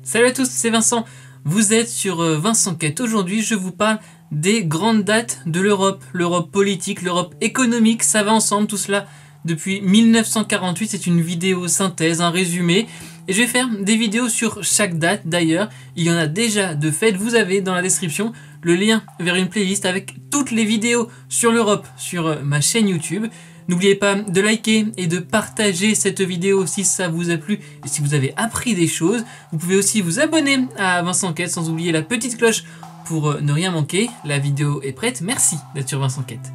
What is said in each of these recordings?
Salut à tous, c'est Vincent. Vous êtes sur Vincent Quête. Aujourd'hui, je vous parle des grandes dates de l'Europe. L'Europe politique, l'Europe économique, ça va ensemble tout cela depuis 1948. C'est une vidéo synthèse, un résumé. Et je vais faire des vidéos sur chaque date. D'ailleurs, il y en a déjà de fait. Vous avez dans la description le lien vers une playlist avec toutes les vidéos sur l'Europe sur ma chaîne YouTube. N'oubliez pas de liker et de partager cette vidéo si ça vous a plu et si vous avez appris des choses. Vous pouvez aussi vous abonner à Vincent Quête sans oublier la petite cloche pour ne rien manquer. La vidéo est prête. Merci d'être sur Vincent Quête.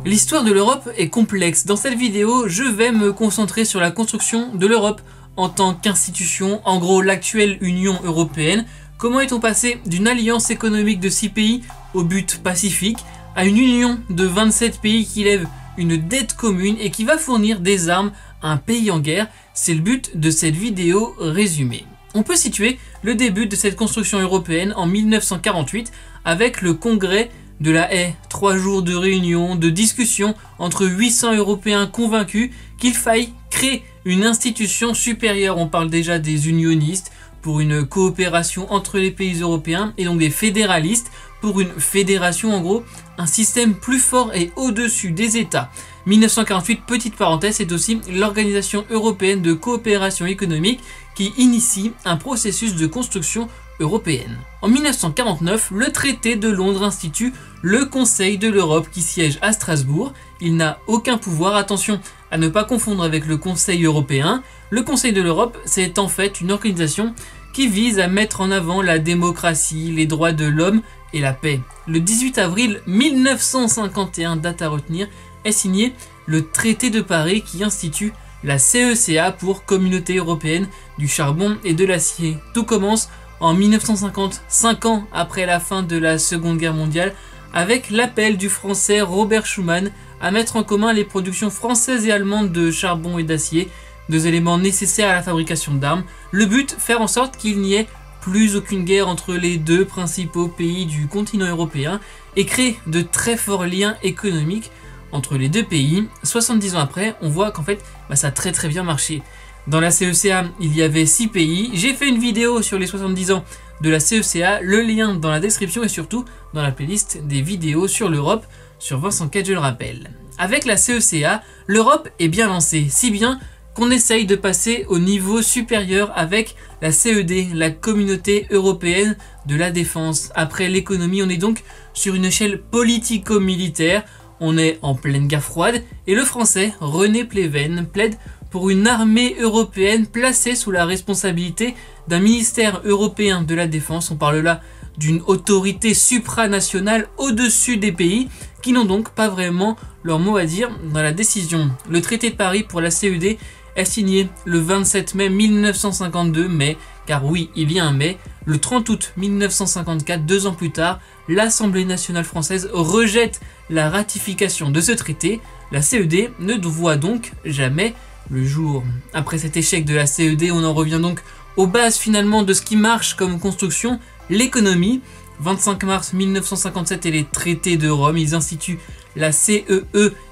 L'histoire de l'Europe est complexe. Dans cette vidéo, je vais me concentrer sur la construction de l'Europe en tant qu'institution, en gros l'actuelle Union européenne. Comment est-on passé d'une alliance économique de 6 pays au but pacifique à une union de 27 pays qui lève une dette commune et qui va fournir des armes à un pays en guerre? C'est le but de cette vidéo résumée. On peut situer le début de cette construction européenne en 1948 avec le congrès de La Haye. 3 jours de réunion, de discussion entre 800 Européens convaincus qu'il faille créer une institution supérieure. On parle déjà des unionistes pour une coopération entre les pays européens et donc des fédéralistes pour une fédération, en gros un système plus fort et au-dessus des États. 1948, petite parenthèse, c'est aussi l'Organisation européenne de coopération économique qui initie un processus de construction européenne. En 1949, le traité de Londres institue le Conseil de l'Europe qui siège à Strasbourg. Il n'a aucun pouvoir, attention à ne pas confondre avec le Conseil européen. Le Conseil de l'Europe, c'est en fait une organisation qui vise à mettre en avant la démocratie, les droits de l'homme et la paix. Le 18 avril 1951, date à retenir, est signé le traité de Paris qui institue la CECA pour Communauté européenne du charbon et de l'acier. Tout commence en 1950, 5 ans après la fin de la Seconde Guerre mondiale, avec l'appel du français Robert Schuman à mettre en commun les productions françaises et allemandes de charbon et d'acier, 2 éléments nécessaires à la fabrication d'armes. Le but, faire en sorte qu'il n'y ait plus aucune guerre entre les 2 principaux pays du continent européen et créer de très forts liens économiques entre les 2 pays. 70 ans après, on voit qu'en fait, ça a très bien marché. Dans la CECA, il y avait 6 pays. J'ai fait une vidéo sur les 70 ans de la CECA, le lien dans la description et surtout dans la playlist des vidéos sur l'Europe, sur Vincent Quête, je le rappelle. Avec la CECA, l'Europe est bien lancée, si bien qu'on essaye de passer au niveau supérieur avec la CED, la Communauté européenne de la défense. Après l'économie, on est donc sur une échelle politico-militaire, on est en pleine guerre froide et le français René Pleven plaide pour une armée européenne placée sous la responsabilité d'un ministère européen de la défense. On parle là d'une autorité supranationale au-dessus des pays qui n'ont donc pas vraiment leur mot à dire dans la décision. Le traité de Paris pour la CED est signé le 27 mai 1952, mais, car oui, il y a un mais, le 30 août 1954, 2 ans plus tard, l'Assemblée nationale française rejette la ratification de ce traité. La CED ne voit donc jamais le jour. Après cet échec de la CED, on en revient donc aux bases finalement de ce qui marche comme construction, l'économie. 25 mars 1957 et les traités de Rome, ils instituent la CEE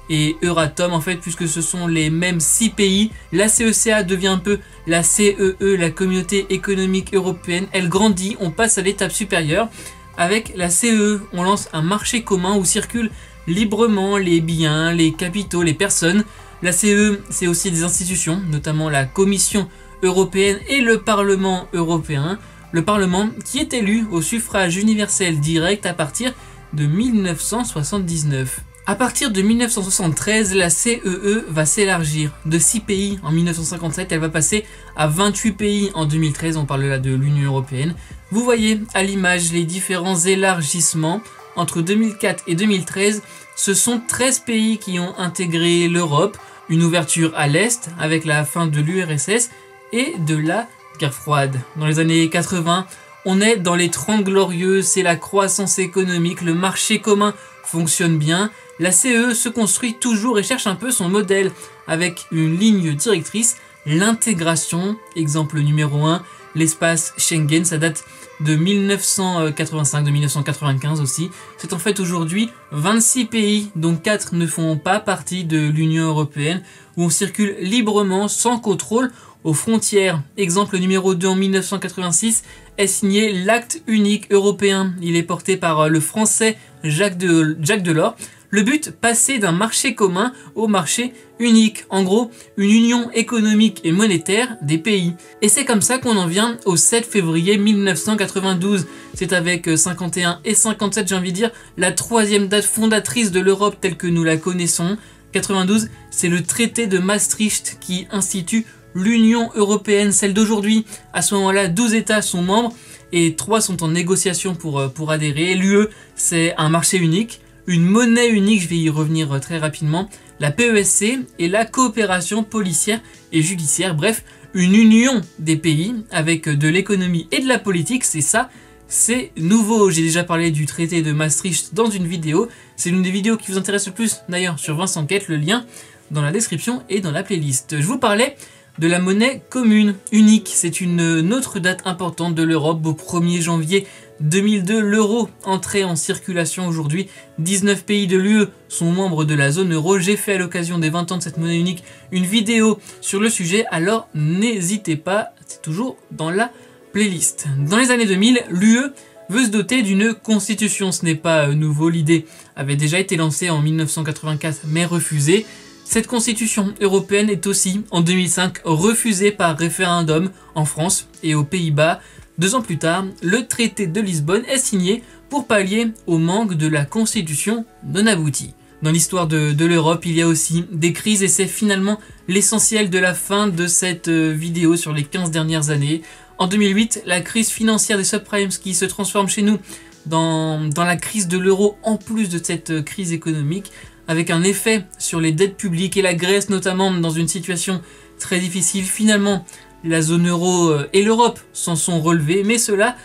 et Euratom en fait puisque ce sont les mêmes 6 pays. La CECA devient un peu la CEE, la Communauté économique européenne. Elle grandit, on passe à l'étape supérieure. Avec la CEE, on lance un marché commun où circulent librement les biens, les capitaux, les personnes. La CEE, c'est aussi des institutions, notamment la Commission européenne et le Parlement européen. Le Parlement qui est élu au suffrage universel direct à partir de 1979. À partir de 1973, la CEE va s'élargir de 6 pays en 1957, elle va passer à 28 pays en 2013, on parle là de l'Union européenne. Vous voyez à l'image les différents élargissements. Entre 2004 et 2013, ce sont 13 pays qui ont intégré l'Europe, une ouverture à l'Est avec la fin de l'URSS et de la guerre froide. Dans les années 80, on est dans les 30 glorieuses, c'est la croissance économique, le marché commun fonctionne bien. La CEE se construit toujours et cherche un peu son modèle avec une ligne directrice, l'intégration. Exemple numéro 1, l'espace Schengen, ça date de 1985, de 1995 aussi. C'est en fait aujourd'hui 26 pays, dont 4 ne font pas partie de l'Union européenne, où on circule librement, sans contrôle, aux frontières. Exemple numéro 2, en 1986, est signé l'acte unique européen. Il est porté par le français Jacques Delors. Le but, passer d'un marché commun au marché unique. En gros, une union économique et monétaire des pays. Et c'est comme ça qu'on en vient au 7 février 1992. C'est avec 51 et 57, j'ai envie de dire, la troisième date fondatrice de l'Europe telle que nous la connaissons. 92, c'est le traité de Maastricht qui institue l'Union européenne, celle d'aujourd'hui. À ce moment-là, 12 États sont membres et 3 sont en négociation pour adhérer. L'UE, c'est un marché unique, une monnaie unique, je vais y revenir très rapidement, la PESC et la coopération policière et judiciaire, bref, une union des pays avec de l'économie et de la politique, c'est ça, c'est nouveau. J'ai déjà parlé du traité de Maastricht dans une vidéo, c'est l'une des vidéos qui vous intéresse le plus d'ailleurs sur Vincent Quête, le lien dans la description et dans la playlist. Je vous parlais de la monnaie commune unique, c'est une autre date importante de l'Europe. Au 1er janvier 2002, l'euro entrait en circulation aujourd'hui. 19 pays de l'UE sont membres de la zone euro. J'ai fait à l'occasion des 20 ans de cette monnaie unique une vidéo sur le sujet, alors n'hésitez pas, c'est toujours dans la playlist. Dans les années 2000, l'UE veut se doter d'une constitution. Ce n'est pas nouveau, l'idée avait déjà été lancée en 1984 mais refusée. Cette constitution européenne est aussi, en 2005, refusée par référendum en France et aux Pays-Bas. 2 ans plus tard, le traité de Lisbonne est signé pour pallier au manque de la constitution non aboutie. Dans l'histoire de l'Europe, il y a aussi des crises et c'est finalement l'essentiel de la fin de cette vidéo sur les 15 dernières années. En 2008, la crise financière des subprimes qui se transforme chez nous dans la crise de l'euro en plus de cette crise économique, avec un effet sur les dettes publiques et la Grèce notamment dans une situation très difficile. Finalement, la zone euro et l'Europe s'en sont relevés, mais cela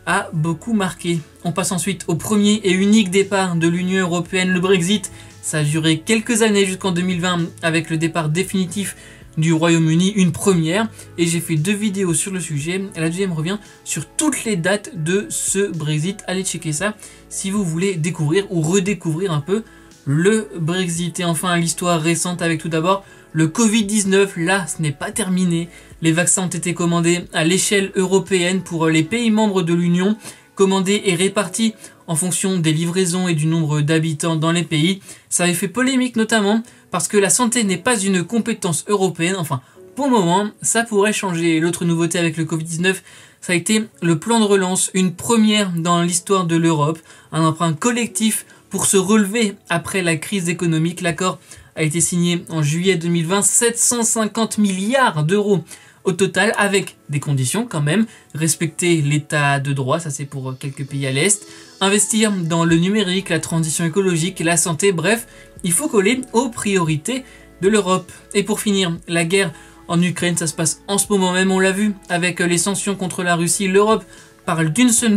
a beaucoup marqué. On passe ensuite au premier et unique départ de l'Union européenne, le Brexit. Ça a duré quelques années jusqu'en 2020 avec le départ définitif du Royaume-Uni, une première, et j'ai fait 2 vidéos sur le sujet. La deuxième revient sur toutes les dates de ce Brexit. Allez checker ça si vous voulez découvrir ou redécouvrir un peu le Brexit. Et enfin l'histoire récente avec tout d'abord le Covid-19. Là, ce n'est pas terminé. Les vaccins ont été commandés à l'échelle européenne pour les pays membres de l'Union, commandés et répartis en fonction des livraisons et du nombre d'habitants dans les pays. Ça avait fait polémique notamment parce que la santé n'est pas une compétence européenne. Enfin, pour le moment, ça pourrait changer. L'autre nouveauté avec le Covid-19, ça a été le plan de relance, une première dans l'histoire de l'Europe, un emprunt collectif pour se relever après la crise économique. L'accord a été signé en juillet 2020, 750 milliards d'euros au total, avec des conditions quand même, respecter l'état de droit, ça c'est pour quelques pays à l'Est, investir dans le numérique, la transition écologique, la santé, bref, il faut coller aux priorités de l'Europe. Et pour finir, la guerre en Ukraine, ça se passe en ce moment même, on l'a vu, avec les sanctions contre la Russie, l'Europe parle d'une seule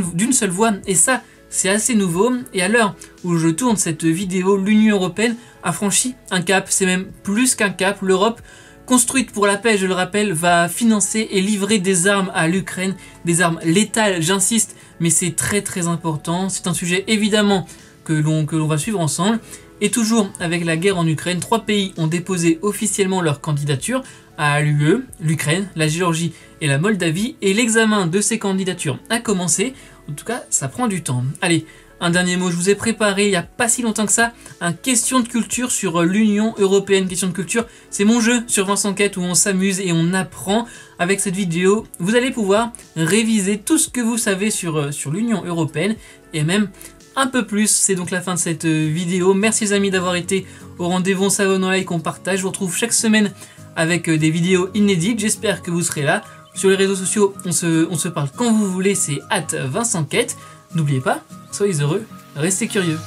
voix, et ça, c'est assez nouveau, et à l'heure où je tourne cette vidéo, l'Union européenne a franchi un cap, c'est même plus qu'un cap. L'Europe, construite pour la paix, je le rappelle, va financer et livrer des armes à l'Ukraine, des armes létales, j'insiste, mais c'est très très important. C'est un sujet évidemment que l'on va suivre ensemble. Et toujours avec la guerre en Ukraine, 3 pays ont déposé officiellement leur candidature à l'UE, l'Ukraine, la Géorgie et la Moldavie, et l'examen de ces candidatures a commencé. En tout cas, ça prend du temps. Allez, un dernier mot, je vous ai préparé il n'y a pas si longtemps que ça un question de culture sur l'Union européenne. Question de culture, c'est mon jeu sur Vincent Quête où on s'amuse et on apprend. Avec cette vidéo, vous allez pouvoir réviser tout ce que vous savez sur l'Union européenne et même un peu plus. C'est donc la fin de cette vidéo. Merci les amis d'avoir été au rendez-vous. On s'abonne, on like, on partage. Je vous retrouve chaque semaine avec des vidéos inédites. J'espère que vous serez là. Sur les réseaux sociaux, on se parle quand vous voulez. C'est @VincentQuête. N'oubliez pas, soyez heureux, restez curieux.